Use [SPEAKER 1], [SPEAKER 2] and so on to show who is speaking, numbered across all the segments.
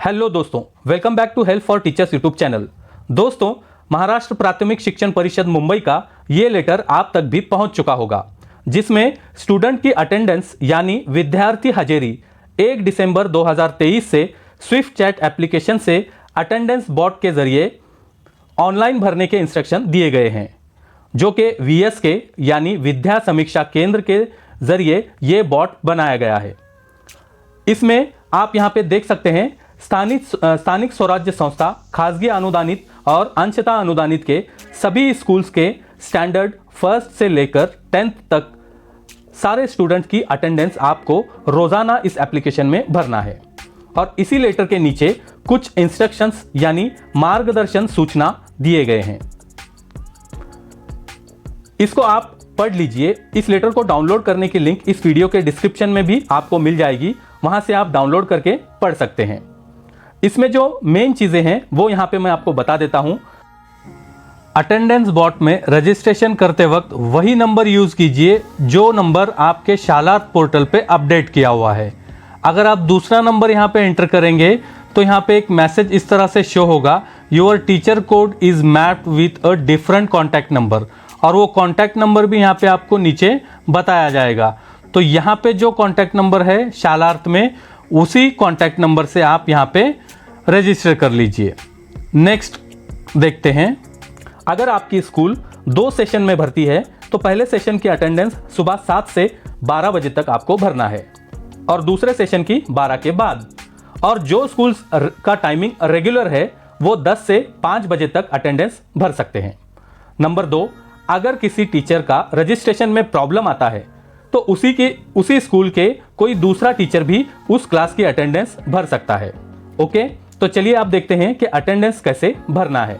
[SPEAKER 1] Hello दोस्तों, welcome back to help for teachers YouTube channel. दोस्तों, महाराष्ट्र प्राथमिक शिक्षण परिषद मुंबई का ये लेटर आप तक भी पहुंच चुका होगा, जिसमें स्टूडेंट की अटेंडेंस यानी विद्यार्थी हाजिरी 1 दिसंबर 2023 से स्विफ्ट चैट एप्लीकेशन से अटेंडेंस बॉट के जरिए ऑनलाइन भरने के इंस्ट्रक्शन दिए गए हैं, जो कि वीएस के यानी विद्या समीक्षा केंद्र के जरिए ये बॉट बनाया गया है। इसमें आप यहाँ पे देख सकते हैं स्थानिक स्वराज्य संस्था, खासगी अनुदानित और अंशतः अनुदानित के सभी स्कूल्स के स्टैंडर्ड फर्स्ट से लेकर 10th तक सारे स्टूडेंट की अटेंडेंस आपको रोजाना इस एप्लीकेशन में भरना है। और इसी लेटर के नीचे कुछ इंस्ट्रक्शंस यानी मार्गदर्शन सूचना दिए गए हैं। इसको आप पढ़ लीजिए। इस लेटर को डाउनलोड करने की लिंक इस वीडियो के डिस्क्रिप्शन में भी आपको मिल जाएगी, वहां से आप डाउनलोड करके पढ़ सकते हैं। इसमें जो मेन चीजें हैं वो यहां पे मैं आपको बता देता हूं। अटेंडेंस बॉट में रजिस्ट्रेशन करते वक्त वही नंबर यूज कीजिए जो नंबर आपके शाला पोर्टल पे अपडेट किया हुआ है। अगर आप दूसरा नंबर यहां पे एंटर करेंगे तो यहां पे एक मैसेज इस तरह से शो होगा, your teacher code is mapped with a different contact number, और वो कॉन्टैक्ट नंबर भी यहां पे आपको नीचे बताया जाएगा। तो यहां पे जो कॉन्टैक्ट नंबर है शालार्थ में, उसी कॉन्टैक्ट नंबर से आप यहां पे रजिस्टर कर लीजिए। नेक्स्ट देखते हैं। अगर आपकी स्कूल 2 सेशन में भरती है तो पहले सेशन की अटेंडेंस सुबह 7 से 12 बजे तक आपको भरना है और दूसरे सेशन की 12 के बाद। और जो स्कूल्स का टाइमिंग रेगुलर है वो 10 से 5 बजे तक अटेंडेंस भर सकते हैं। नंबर 2, अगर किसी टीचर का रजिस्ट्रेशन में प्रॉब्लम आता है तो उसी स्कूल के कोई दूसरा टीचर भी उस क्लास की अटेंडेंस भर सकता है। ओके, तो चलिए आप देखते हैं कि अटेंडेंस कैसे भरना है।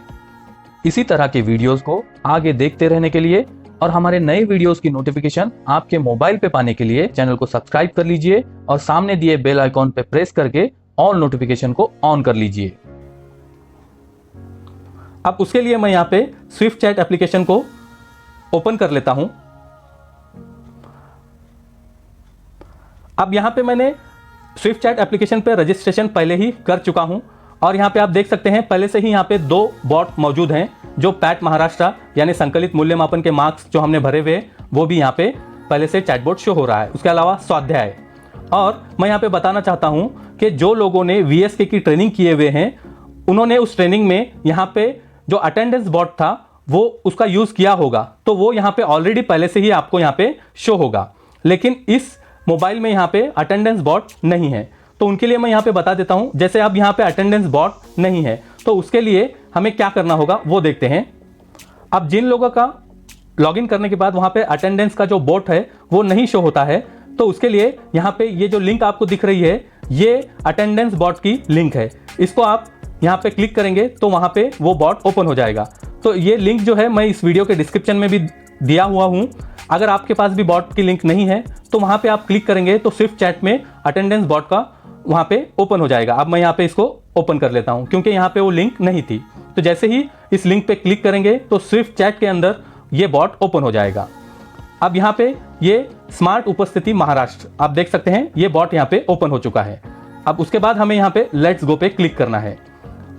[SPEAKER 1] इसी तरह के वीडियोस को आगे देखते रहने के लिए और हमारे नए वीडियोस की नोटिफिकेशन आपके मोबाइल पे पाने के लिए चैनल को सब्सक्राइब कर लीजिए और सामने दिए बेल आइकॉन पे प्रेस करके ऑल नोटिफिकेशन को ऑन कर लीजिए। अब उसके लिए मैं यहाँ पे स्विफ्ट चैट एप्लीकेशन को ओपन कर लेता हूं। अब यहां पे मैंने स्विफ्ट चैट एप्लीकेशन पे रजिस्ट्रेशन पहले ही कर चुका हूं और यहां पे आप देख सकते हैं पहले से ही यहां पे 2 बॉट मौजूद हैं, जो पैट महाराष्ट्र यानी संकलित मूल्यमापन के मार्क्स जो हमने भरे हुए वो भी यहां पे पहले से चैटबॉट शो हो रहा है। उसके अलावा स्वाध्याय। और मैं यहां पे बताना चाहता हूं कि जो लोगों ने वीएसके की ट्रेनिंग किए हुए हैं उन्होंने उस ट्रेनिंग में यहां पे जो अटेंडेंस बॉट था वो उसका यूज किया होगा, तो वो यहां पे ऑलरेडी पहले से ही आपको यहां पे शो होगा। लेकिन इस मोबाइल में यहां पे अटेंडेंस बॉट नहीं है, तो उनके लिए मैं यहां पे बता देता हूं। जैसे अब यहां पे अटेंडेंस बॉट नहीं है तो उसके लिए हमें क्या करना होगा वो देखते हैं। अब जिन लोगों का लॉगिन करने के बाद वहां पे अटेंडेंस का जो बॉट है वो नहीं शो होता है, तो उसके लिए यहां पे ये जो लिंक आपको दिख रही है ये अटेंडेंस बॉट की लिंक है। इसको आप यहां पे क्लिक करेंगे तो वहां पे वो बॉट ओपन हो जाएगा। तो ये लिंक जो है मैं इस वीडियो के डिस्क्रिप्शन में भी दिया हुआ हूं। अगर आपके पास भी बॉट की लिंक नहीं है तो वहां पे आप क्लिक करेंगे तो स्विफ्ट चैट में अटेंडेंस बॉट का वहां पे ओपन हो जाएगा। अब मैं यहां पे इसको ओपन कर लेता हूं क्योंकि यहां पे वो लिंक नहीं थी। तो जैसे ही इस लिंक पे क्लिक करेंगे तो स्विफ्ट चैट के अंदर ये बॉट ओपन हो जाएगा। अब यहां पे ये स्मार्ट उपस्थिति महाराष्ट्र आप देख सकते हैं, ये बॉट यहां पे ओपन हो चुका है। अब उसके बाद हमें यहां पे लेट्स गो पे क्लिक करना है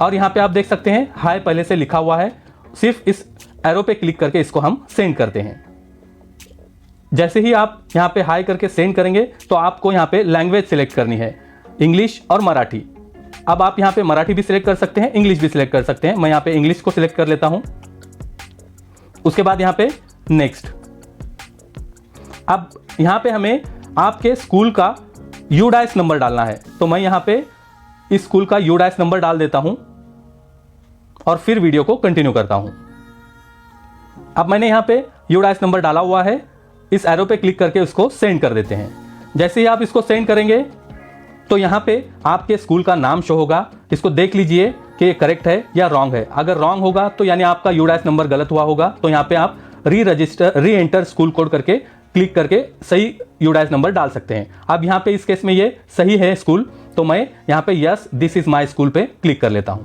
[SPEAKER 1] और यहां पे आप देख सकते हैं हाय पहले से लिखा हुआ है। सिर्फ इस एरो पे क्लिक करके इसको हम सेंड करते हैं। जैसे ही आप यहां पे हाई करके सेंड करेंगे तो आपको यहां पे लैंग्वेज सिलेक्ट करनी है, इंग्लिश और मराठी। अब आप यहां पे मराठी भी सिलेक्ट कर सकते हैं, इंग्लिश भी सिलेक्ट कर सकते हैं। मैं यहां पे इंग्लिश को सिलेक्ट कर लेता हूं। उसके बाद यहां पे नेक्स्ट। अब यहां पे हमें आपके स्कूल का यूडाइस नंबर डालना है, तो मैं यहां पे इस स्कूल का यूडाइस नंबर डाल देता हूं और फिर वीडियो को कंटिन्यू करता हूं। अब मैंने यहां पे यूडाइस नंबर डाला हुआ है, इस एरो पे क्लिक करके उसको सेंड कर देते हैं। जैसे ही आप इसको सेंड करेंगे तो यहां पे आपके स्कूल का नाम शो होगा। इसको देख लीजिए कि ये करेक्ट है या रॉन्ग है। अगर रॉन्ग होगा तो यानी आपका यूडाइस नंबर गलत हुआ होगा, तो यहां पे आप री एंटर स्कूल कोड करके क्लिक करके सही यूडाइस नंबर डाल सकते हैं। अब यहां पे इस केस में ये सही है स्कूल, तो मैं यहां पे yes this is my school पे क्लिक कर लेता हूं।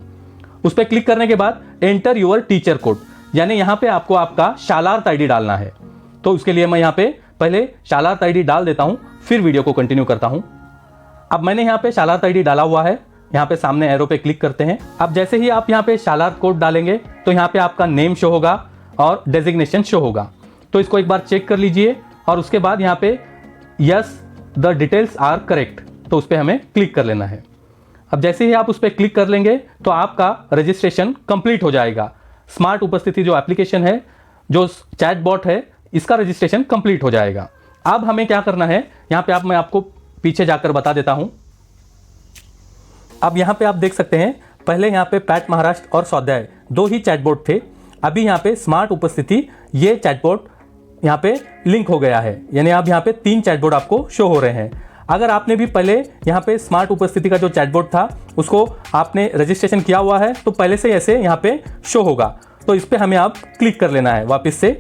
[SPEAKER 1] उस पर क्लिक करने के बाद एंटर योर टीचर कोड, यानी यहां पे आपको आपका शालार्थ आईडी डालना है। तो उसके लिए मैं यहां पे पहले शालार्थ आईडी डाल देता हूं, फिर वीडियो को कंटिन्यू करता हूं। अब मैंने यहां पे शालार्थ आईडी डाला हुआ है, यहाँ पे सामने एरो पे क्लिक करते हैं। अब जैसे ही आप यहाँ पे शालार कोड डालेंगे तो यहाँ पे आपका नेम शो होगा और डेजिग्नेशन शो होगा। तो इसको एक बार चेक कर लीजिए और उसके बाद यहाँ पे yes the details are correct, तो उस पर हमें क्लिक कर लेना है। अब जैसे ही आप उस पर क्लिक कर लेंगे तो आपका रजिस्ट्रेशन कंप्लीट हो जाएगा। स्मार्ट उपस्थिति जो एप्लीकेशन है, जो चैट बॉट है, इसका रजिस्ट्रेशन कंप्लीट हो जाएगा। अब हमें क्या करना है, यहाँ पे मैं आपको पीछे जाकर बता देता हूँ। अब यहाँ पे आप देख सकते हैं, पहले यहाँ पे पैट महाराष्ट्र और स्वाध्याय 2 ही चैटबॉट थे। अभी यहाँ पे स्मार्ट उपस्थिति ये चैटबॉट यहाँ पे लिंक हो गया है, यानी अब यहाँ पे 3 चैटबॉट आपको शो हो रहे हैं। अगर आपने भी पहले यहाँ पे स्मार्ट उपस्थिति का जो चैटबॉट था उसको आपने रजिस्ट्रेशन किया हुआ है तो पहले से ऐसे यहाँ पे शो होगा। तो इस पर हमें अब क्लिक कर लेना है वापस से।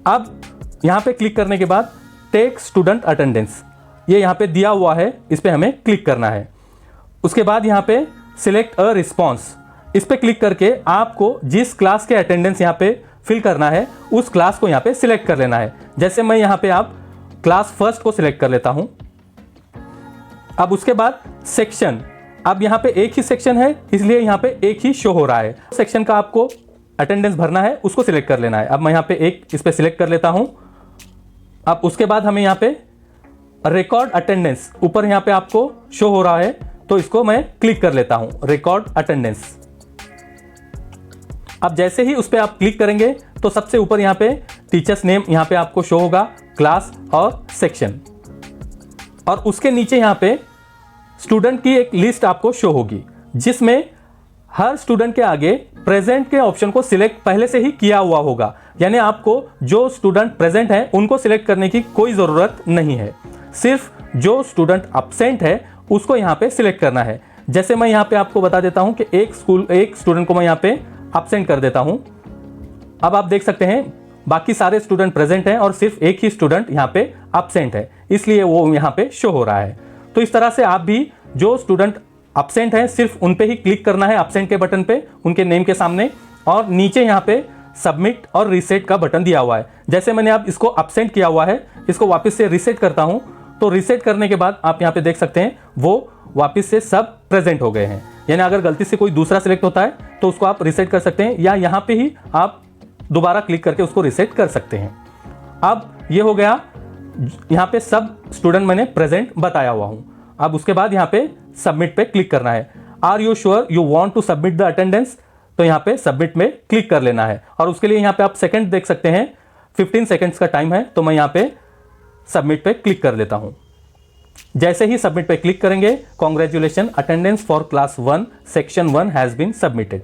[SPEAKER 1] अब यहाँ पे क्लिक करने के बाद टेक स्टूडेंट अटेंडेंस, ये यहाँ पे दिया हुआ है, इस पर हमें क्लिक करना है। उसके बाद यहाँ पे सिलेक्ट अ रिस्पॉन्स, इस पर क्लिक करके आपको जिस क्लास के अटेंडेंस यहाँ पे फिल करना है उस क्लास को यहाँ पे सिलेक्ट कर लेना है। जैसे मैं यहाँ पे आप क्लास फर्स्ट को सिलेक्ट कर लेता हूँ। अब उसके बाद सेक्शन, अब यहाँ पे एक ही सेक्शन है इसलिए यहाँ पे एक ही शो हो रहा है। सेक्शन का आपको अटेंडेंस भरना है, उसको सिलेक्ट कर लेना है। अब मैं यहाँ पे एक इस पे सिलेक्ट कर लेता हूँ। अब उसके बाद हमें यहाँ पे रिकॉर्ड अटेंडेंस, ऊपर यहाँ पे आपको शो हो रहा है तो इसको मैं क्लिक कर लेता हूँ, रिकॉर्ड अटेंडेंस। अब जैसे ही उस पर आप क्लिक करेंगे तो सबसे ऊपर यहाँ पे टीचर्स नेम यहाँ पे आपको शो होगा, क्लास और सेक्शन, और उसके नीचे यहाँ पे स्टूडेंट की एक लिस्ट आपको शो होगी जिसमें हर स्टूडेंट के आगे प्रेजेंट के ऑप्शन को सिलेक्ट पहले से ही किया हुआ होगा। यानी आपको जो स्टूडेंट प्रेजेंट है उनको सिलेक्ट करने की कोई ज़रूरत नहीं है, सिर्फ जो स्टूडेंट अब्सेंट है उसको यहाँ पे सिलेक्ट करना है। जैसे मैं यहाँ पे आपको बता देता हूँ कि एक स्टूडेंट को मैं यहाँ पे अब्सेंट कर देता हूँ। अब आप देख सकते हैं बाकी सारे स्टूडेंट प्रेजेंट हैं और सिर्फ एक ही स्टूडेंट यहाँ पे अब्सेंट है, इसलिए वो यहाँ पे शो हो रहा है। तो इस तरह से आप भी जो स्टूडेंट अब्सेंट हैं सिर्फ उन पे ही क्लिक करना है, अब्सेंट के बटन पे, उनके नेम के सामने, और नीचे यहाँ पे सबमिट और रीसेट का बटन दिया हुआ है। जैसे मैंने अब इसको अब्सेंट किया हुआ है, इसको वापस से रीसेट करता हूँ तो रीसेट करने के बाद आप यहाँ पे देख सकते हैं वो वापस से सब प्रेजेंट हो गए हैं। यानी अगर गलती से कोई दूसरा सिलेक्ट होता है तो उसको आप रीसेट कर सकते हैं या यहाँ पे ही आप दोबारा क्लिक करके उसको रीसेट कर सकते हैं। अब ये हो गया, यहाँ पे सब स्टूडेंट मैंने प्रेजेंट बताया हुआ हूँ। अब उसके बाद यहाँ पे सबमिट पे क्लिक करना है। Are you sure you want to submit the attendance, तो यहाँ पे सबमिट में क्लिक कर लेना है। और उसके लिए यहाँ पे आप सेकंड देख सकते हैं, 15 सेकंड्स का टाइम है, तो मैं यहाँ पे सबमिट पे क्लिक कर लेता हूँ। जैसे ही सबमिट पे क्लिक करेंगे, congratulation, attendance for class 1 section 1 has been submitted.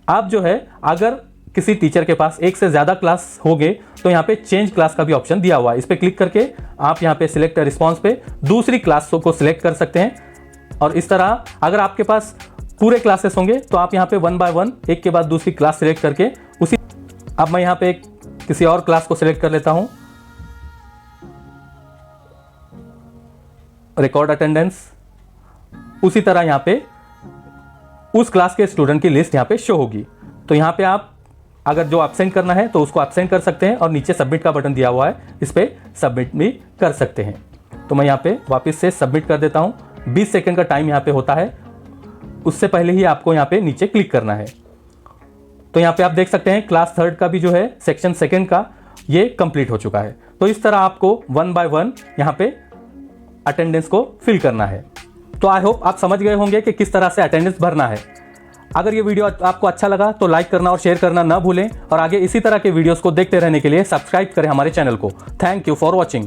[SPEAKER 1] आप जो है अगर किसी टीचर के पास एक से ज़्यादा क्लास हो गए तो यहाँ पे चेंज क्लास का भी ऑप्शन दिया हुआ है। इस पर क्लिक करके आप यहाँ पे सिलेक्ट रिस्पॉन्स पे दूसरी क्लास को सिलेक्ट कर सकते हैं। और इस तरह अगर आपके पास पूरे क्लासेस होंगे तो आप यहाँ पे 1 बाय 1 एक के बाद दूसरी क्लास सिलेक्ट करके उसी, अब मैं यहाँ पे किसी और क्लास को सिलेक्ट कर लेता हूँ, रिकॉर्ड अटेंडेंस। उसी तरह यहाँ पे उस क्लास के स्टूडेंट की लिस्ट यहाँ पे शो होगी। तो यहाँ पे आप अगर जो एब्सेंट करना है तो उसको एब्सेंट कर सकते हैं और नीचे सबमिट का बटन दिया हुआ है, इस पर सबमिट भी कर सकते हैं। तो मैं यहाँ पे वापस से सबमिट कर देता हूँ। 20 सेकंड का टाइम यहाँ पे होता है, उससे पहले ही आपको यहाँ पे नीचे क्लिक करना है। तो यहाँ पे आप देख सकते हैं क्लास 3 का भी जो है सेक्शन 2 का ये कंप्लीट हो चुका है। तो इस तरह आपको 1 बाय 1 यहाँ पे अटेंडेंस को फिल करना है। तो आई होप आप समझ गए होंगे कि किस तरह से अटेंडेंस भरना है। अगर ये वीडियो आपको अच्छा लगा तो लाइक करना और शेयर करना ना भूलें, और आगे इसी तरह के वीडियोस को देखते रहने के लिए सब्सक्राइब करें हमारे चैनल को। Thank you for watching.